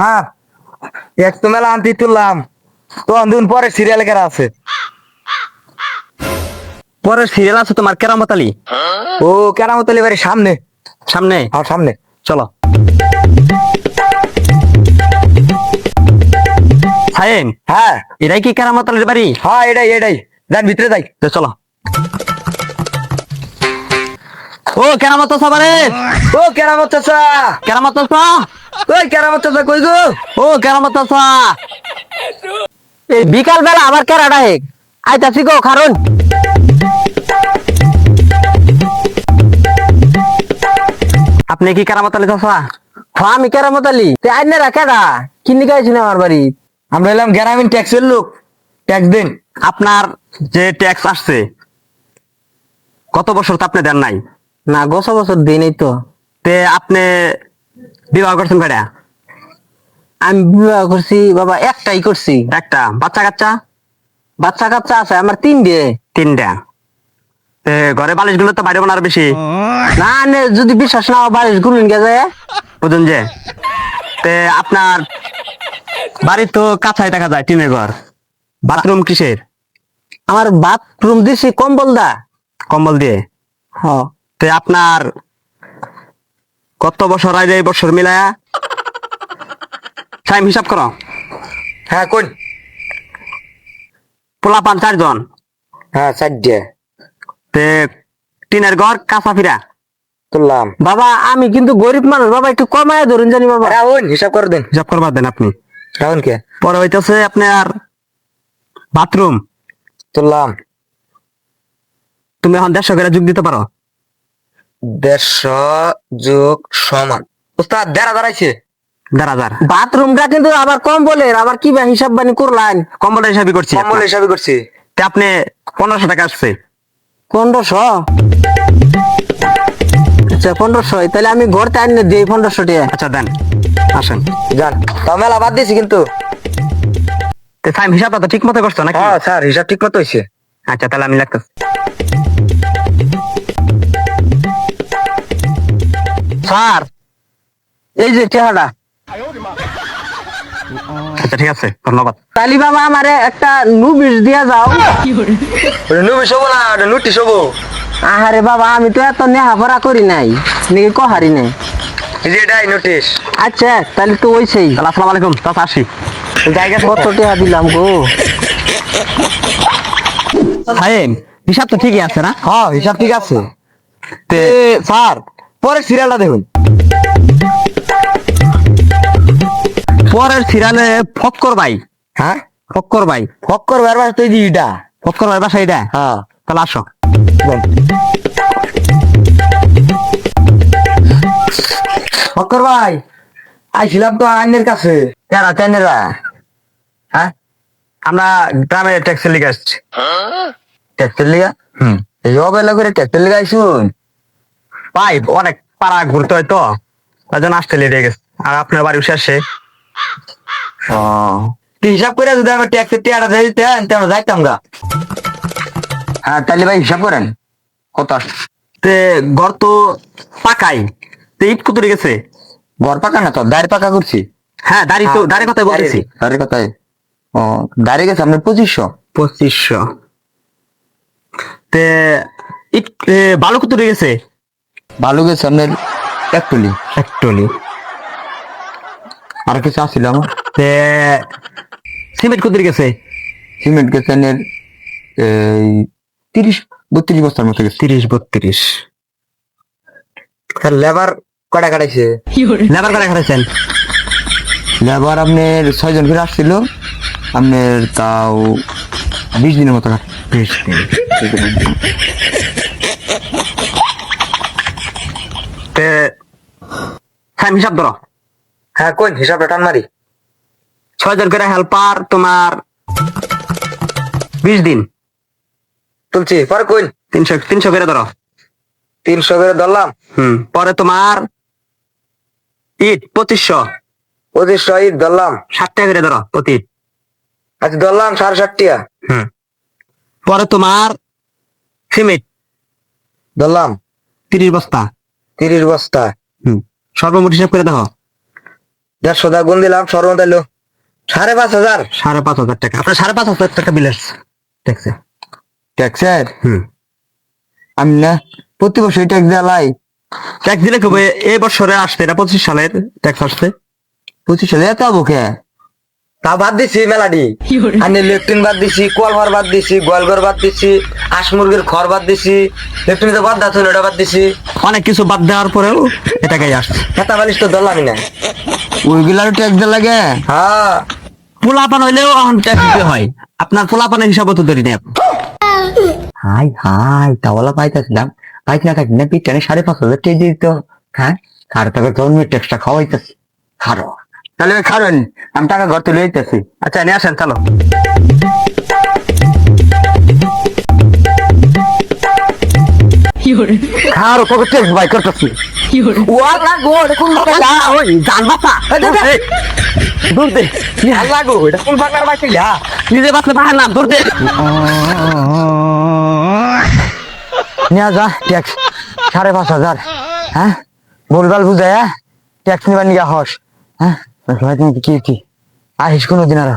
হ্যাঁ, এক তো মেলা আনতে তুললাম। তো দুন পরে সিরিয়াল কেরা আছে? পরের সিরিয়াল আছে তোমার কেরামত আলী। ও কেরামত আলী বাড়ির সামনে। সামনে আর সামনে চলো। সাইন, হ্যাঁ এটাই কি কেরামত আলীর বাড়ি? হ্যাঁ, এটাই এটাই। যান ভিতরে যাই। তো চলো। ও কেরামত সবারে, ও কেরামত চাচা, কেরামত চাচা, ওই কেরামত চাচা কই গো? ও কেরামত চাচা, এই বিকাল বেলা আবার কেরাটা হেক আইতাছি গো কারণ আপনি কি কেরামত আলী চাচা? হ্যাঁ আমি কেরামত আলী। তে আইনারা কেডা কিনি গাইছেন আমার বাড়ি? আমরা এলাম গ্রামীণ ট্যাক্সের লোক। ট্যাক্স দিন। আপনার যে ট্যাক্স আসছে কত বছর তো আপনি দেন নাই, না গত বছর দিই নাই তো। তে আপনি বিবাহ করছেন কয়টা? আমি বিবাহ করছি বাবা, একটাই করছি। একটা। বাচ্চা কাচ্চা? বাচ্চা কাচ্চা আছে আমার তিনটে। তিনটা। তে ঘরে বালিশ গুলো তো বাইরে আর বেশি। না নে, যদি বিশ্বাস না হয় বাড়ির গুলুন গেছে। বুঝুন যে, তে আপনার বাড়ি তো কাছাই দেখা যায়, টিনের ঘর। বাথরুম কিসের? আমার বাথরুম দিছি কম্বল দা। কম্বল দিয়ে। হ তে আপনার কত বছর আগে এই বছর মিলায়া টাইম হিসাব করো। হ্যাঁ কোন? পোলা পান 4 জন। হ্যাঁ 4টে। তে টিনের ঘর কাঁচা ফিরা। তুললাম। বাবা আমি কিন্তু গরিব মানুষ বাবা, একটু কমায় ধরুন জানি বাবা। রাহুন হিসাব করে দিন। হিসাব করবার দেন আপনি। রাহুন কে? পরে হইতেছে আপনার বাথরুম। তুললাম। তুমি এখন 150 করে যোগ দিতে পারো। 150 যোগ সমান ওস্তাদ 1,500 আইছে। 1,500। বাথরুমটা কিন্তু আবার কম্বলের, আবার কি বা হিসাব বানি করলেন? কম্বলের হিসাবই করছি। কম্বল হিসাবে করছি। তে আপনি 1500 টাকা আসছে। 1500? আচ্ছা 1500, তাহলে আমি ঘর তাই দিই 1500 টাকা। আচ্ছা দেন, আসেন। যান। তা মেলা বাদ দিয়েছি কিন্তু। তে টাইম হিসাবটা তো ঠিক মতো করছো নাকি? হ্যাঁ স্যার, হিসাব ঠিক মতো হয়েছে। আচ্ছা তাহলে আমি লাগতেছি। স্যার এই যে টাকাটা। আচ্ছা ঠিক আছে, ধন্যবাদ। তালি বাবা আমারে একটা নুবিস দিয়া যাও। ওটা নুবিস হবো না, ওটা নোটিশ হবো। আহারে বাবা আমি তো এত নেহাপড়া করি নাই, নাকি কহারি নাই। এই যে এটাই নোটিশ। আচ্ছা তাহলে তো ওইছেই। তাহলে আসসালামু আলাইকুম, চাচা আসি। জায়গা কত টাকা দিলাম গো? সাহেব হিসাব তো ঠিকই আছে না? হ্যাঁ হিসাব ঠিক আছে। তে স্যার পরে সিরিয়ালটা দেখুন। পরের সিরিয়ালে ফক্কর ভাই। হ্যাঁ ফক্কর ভাই। ফক্কর বারবার তো এই এটা। ফক্কর ভাই বাসা এটা? হ্যাঁ তাহলে আসো। বল। ফক্কর ভাই আইছিলাম তো আইনের কাছে। কেনা কেনেরা? হ্যাঁ আমরা গ্রামে ট্যাক্সি লিখে আসছি। ট্যাক্সের লিগা? এই অবেলা করে ট্যাক্সের লিগা আইসুন? ভাই অনেক পাড়া ঘুরতে হয় তো, তার জন্য আসতে লেট হয়ে গেছে। আর আপনার বাড়ি শেষে ও তুই হিসাব করে যদি আমার ট্যাক্সের টিয়াটা দিয়ে দিতেন তাহলে আমরা যাইতাম গা। হ্যাঁ তাহলে ভাই হিসাব করেন কত আসছে। তে ঘর তো পাকাই, তে ইট কুতুরে গেছে। ঘর পাকা না তো, দাঁড়ি পাকা করছি। হ্যাঁ দাড়ি তো, দাড়ি কথাই বলতেছি। দাঁড়ি কথাই। ও দাঁড়িয়ে গেছে আপনার 2500। 2500। তে ইট বালু কুতুরে গেছে। ভালো গেছে আপনার একটুলি। একটুলি। আর কিছু আসছিল আমার। তে সিমেন্ট কুতুরে গেছে। সিমেন্ট গেছে আপনার এই 30-32 বস্তার মতো গেছে। 30-32। লেবার কটা কাটাইছে? লেবার করে খাটাইছেন? লেবার আপনার 6 জন করে আসছিল। আপনার তাও 20 দিনের মতো 20 দিন। তে টাইম হিসাব ধরো। হ্যাঁ কোন হিসাবটা টান মারি। 6 জন করে হেল্পার, তোমার 20 দিন। তুলছি পরে কোন 300 করে ধরো। 300 করে ধরলাম। পরে তোমার ইট 2500। 2500 ইট ধরলাম। 60 টাকা করে ধরো প্রতি ইট। আচ্ছা ধরলাম 7.5 টাকা। পরে তোমার সিমেন্ট ধরলাম 30 বস্তা। 30 বস্তা। সর্বমোট হিসাব করে দেখো। দেড়শো টাকা গুণ দিলাম সর্বমোট এলো 5,500। 5,500 টাকা, আপনার 5,500 টাকা বিল আসছে ট্যাক্সে। ট্যাক্সের হুম, আমি না প্রতি বছর ট্যাক্স দেওয়ালাই। ট্যাক্স দিলে কবে? এই বছরে আসছে, এটা 25 সালের ট্যাক্স আসছে। 25 এত হবো কে? তা বাদ দিছি মেলাডি, আমি লেট্রিন বাদ দিছি, কলঘর বাদ দিছি, গোয়ালঘর বাদ দিছি, হাঁস মুরগির খড় বাদ দিছি, লেট্রিন তো বাদ দাচ্ছিল ওটা বাদ দিছি। অনেক কিছু বাদ দেওয়ার পরেও এটাকেই আসছে। খেতা বালিশ তো ধরলামই না, ওইগুলারও ট্যাক্স দেওয়া লাগে। হ্যাঁ পোলাপান হইলেও এখন ট্যাক্স দিতে হয়, আপনার পোলাপানের হিসাবে তো ধরি নাই আপনি। হাই হাই তাওয়ালা পাইতেছিলাম, পাইতে না থাকি না পিটানে 5,500 টাকা দিত। হ্যাঁ খার টাকা গভর্নমেন্ট ট্যাক্সটা খাওয়াইতেছি, খারো তাহলে ভাই খারোন, আমি টাকা ঘর তুলে দিতেছি। আচ্ছা নিয়ে আসেন, চলো। খারো তোকে ট্যাক্স বাই করতেছি। ওয়ালা গো এটা কোন বাংলা? ওই জান বাপা এই, দূর দে, আল্লাহ গো এটা কোন বাংলার বাইতে যা। নিজে বাঁচলে বাহার নাম, দূর দে। নিয়ে যা ট্যাক্স 5,500। হ্যাঁ বলবাল বুঝায় ট্যাক্স নিবার নিয়ে হস। হ্যাঁ কি কি আহিস কোনোদিন আর